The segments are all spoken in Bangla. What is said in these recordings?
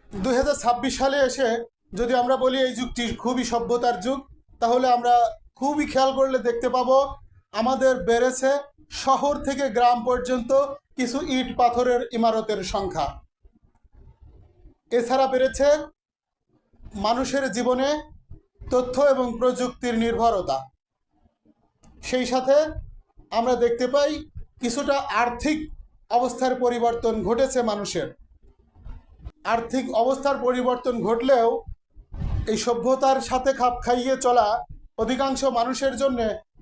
2026 সালে এসে যদি আমরা বলি এই যুগটি খুবই সভ্যতার যুগ, তাহলে আমরা খুবই খেয়াল করলে দেখতে পাবো আমাদের বেড়েছে শহর থেকে গ্রাম পর্যন্ত কিছু ইট পাথরের ইমারতের সংখ্যা। এছাড়া বেড়েছে মানুষের জীবনে তথ্য এবং প্রযুক্তির নির্ভরতা। সেই সাথে আমরা দেখতে পাই কিছুটা আর্থিক অবস্থার পরিবর্তন ঘটেছে। মানুষের আর্থিক অবস্থার পরিবর্তন ঘটলেও এই সভ্যতার সাথে খাপ খাইয়ে চলা অধিকাংশ মানুষের জন্য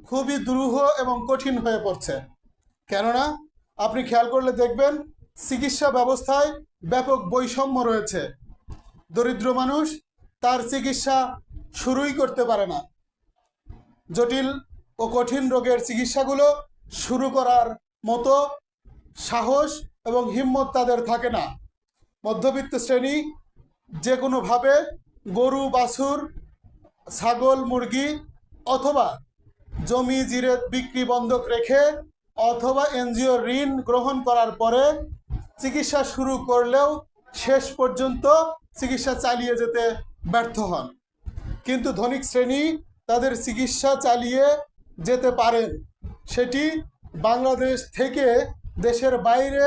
খুবই দুরূহ এবং কঠিন হয়ে পড়ছে। কেননা আপনি খেয়াল করলে দেখবেন চিকিৎসা ব্যবস্থায় ব্যাপক বৈষম্য রয়েছে। দরিদ্র মানুষ তার চিকিৎসা শুরুই করতে পারে না। জটিল ও কঠিন রোগের চিকিৎসাগুলো শুরু করার মতো সাহস এবং হিম্মত তাদের থাকে না। মধ্যবিত্ত শ্রেণী যে কোনোভাবে গরু, বাছুর, ছাগল, মুরগি অথবা জমি জিরে বিক্রি বন্ধক রেখে অথবা এনজিও ঋণ গ্রহণ করার পরে চিকিৎসা শুরু করলেও শেষ পর্যন্ত চিকিৎসা চালিয়ে যেতে ব্যর্থ হন। কিন্তু ধনিক শ্রেণী তাদের চিকিৎসা চালিয়ে যেতে পারেন, সেটি বাংলাদেশ থেকে দেশের বাইরে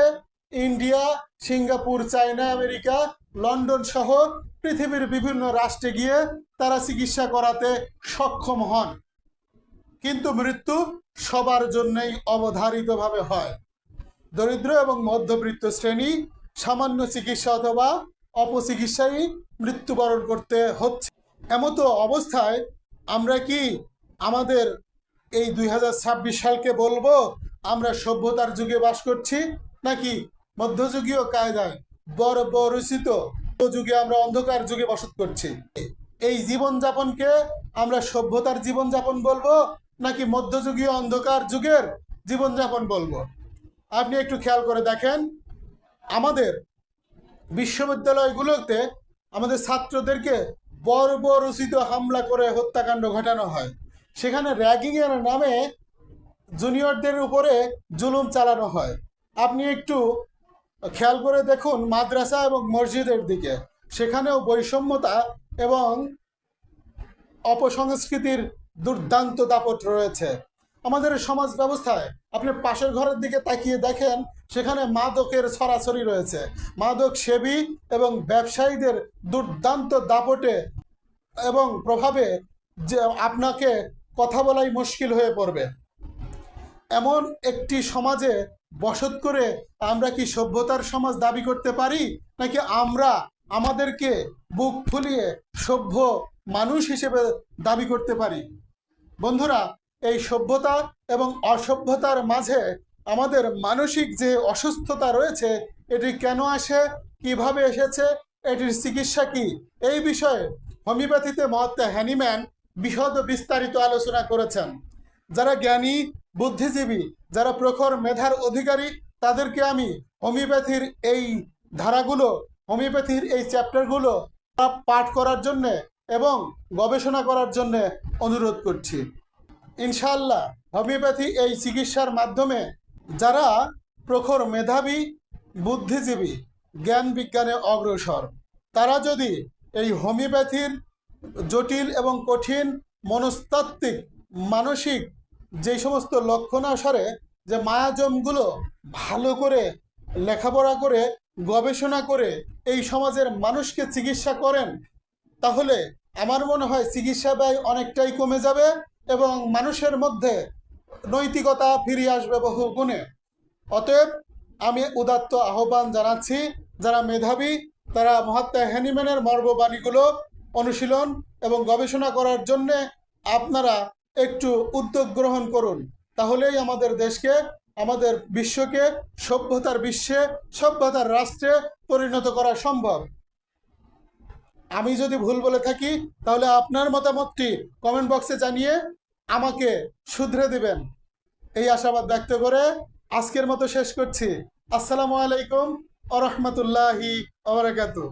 India, Singapore, China, America, London সহ পৃথিবীর বিভিন্ন রাষ্ট্রে গিয়ে তারা চিকিৎসা করাতে সক্ষম হন। কিন্তু মৃত্যু সবার জন্যই অবধারিতভাবে হয়। দরিদ্র এবং মধ্যবিত্ত শ্রেণী সামান্য চিকিৎসা অথবা অপচিকিৎসায় মৃত্যুবরণ করতে হচ্ছে। এমতো অবস্থায় আমরা কি আমাদের এই 2026 সালকে বলবো আমরা সভ্যতার যুগে বাস করছি, নাকি মধ্যযুগীয় কায়দায় বর্বরচিত যুগে আমরা অন্ধকার যুগে বসত করছি? এই জীবনযাপনকে আমরা সভ্যতার জীবনযাপন বলবো, নাকি মধ্যযুগীয় অন্ধকার যুগের জীবনযাপন বলবো? আপনি একটু খেয়াল করে দেখেন, আমাদের বিশ্ববিদ্যালয়গুলোতে আমাদের ছাত্রদেরকে বর্বরচিত হামলা করে হত্যাকাণ্ড ঘটানো হয়। সেখানে র্যাগিংয়ের নামে জুনিয়রদের উপরে জুলুম চালানো হয়। আপনি একটু খেয়াল করে দেখুন মাদ্রাসা এবং মসজিদের দিকে, সেখানেও বৈষম্যতা এবং অপসংস্কৃতির দুর্দান্ত দাপট রয়েছে। আমাদের সমাজ ব্যবস্থায় আপনি পাশের ঘরের দিকে তাকিয়ে দেখেন, সেখানে মাদকের ছড়াছড়ি রয়েছে। মাদক সেবী এবং ব্যবসায়ীদের দুর্দান্ত দাপটে এবং প্রভাবে যে আপনাকে কথা বলাই মুশকিল হয়ে পড়বে। এমন একটি সমাজে বসত করে আমরা কি সভ্যতার সমাজ দাবি করতে পারি, নাকি আমরা আমাদেরকে বুক ফুলিয়ে সভ্য মানুষ হিসেবে দাবি করতে পারি? বন্ধুরা, এই সভ্যতা এবং অসভ্যতার মাঝে আমাদের মানসিক যে অসুস্থতা রয়েছে, এটি কেন আসে, কিভাবে এসেছে, এটির চিকিৎসা কি, এই বিষয়ে হোমিওপ্যাথিতে মহাত্মা হ্যানিম্যান বিশদ বিস্তারিত আলোচনা করেছেন। যারা জ্ঞানী, বুদ্ধিজীবী, যারা প্রখর মেধার অধিকারী, তাদেরকে আমি হোমিওপ্যাথির এই ধারাগুলো, হোমিওপ্যাথির এই চ্যাপ্টারগুলো পাঠ করার জন্যে এবং গবেষণা করার জন্য অনুরোধ করছি। ইনশাআল্লাহ হোমিওপ্যাথি এই চিকিৎসার মাধ্যমে যারা প্রখর মেধাবী, বুদ্ধিজীবী, জ্ঞান বিজ্ঞানে অগ্রসর, তারা যদি এই হোমিওপ্যাথির জটিল এবং কঠিন মনস্তাত্ত্বিক, মানসিক যে সমস্ত লক্ষণানুসারে যে মায়াজমগুলো ভালো করে লেখাপড়া করে গবেষণা করে এই সমাজের মানুষকে চিকিৎসা করেন, তাহলে আমার মনে হয় চিকিৎসা ব্যয় অনেকটাই কমে যাবে এবং মানুষের মধ্যে নৈতিকতা ফিরিয়ে আসবে বহু গুণে। অতএব আমি উদাত্ত আহ্বান জানাচ্ছি, যারা মেধাবী তারা মহাত্মা হ্যানিম্যানের মর্মবাণীগুলো অনুশীলন এবং গবেষণা করার জন্যে আপনারা একটু উদ্যোগ গ্রহণ করুন। তাহলেই আমাদের দেশকে, আমাদের বিশ্বকে সভ্যতার বিশ্বে, সভ্যতার রাষ্ট্রে পরিণত করা সম্ভব। আমি যদি ভুল বলে থাকি তাহলে আপনার মতামতটি কমেন্ট বক্সে জানিয়ে আমাকে শুধরে দিবেন, এই আশাবাদ ব্যক্ত করে আজকের মতো শেষ করছি। আসসালামু আলাইকুম ওয়া রাহমাতুল্লাহি ওয়া বারাকাতুহু।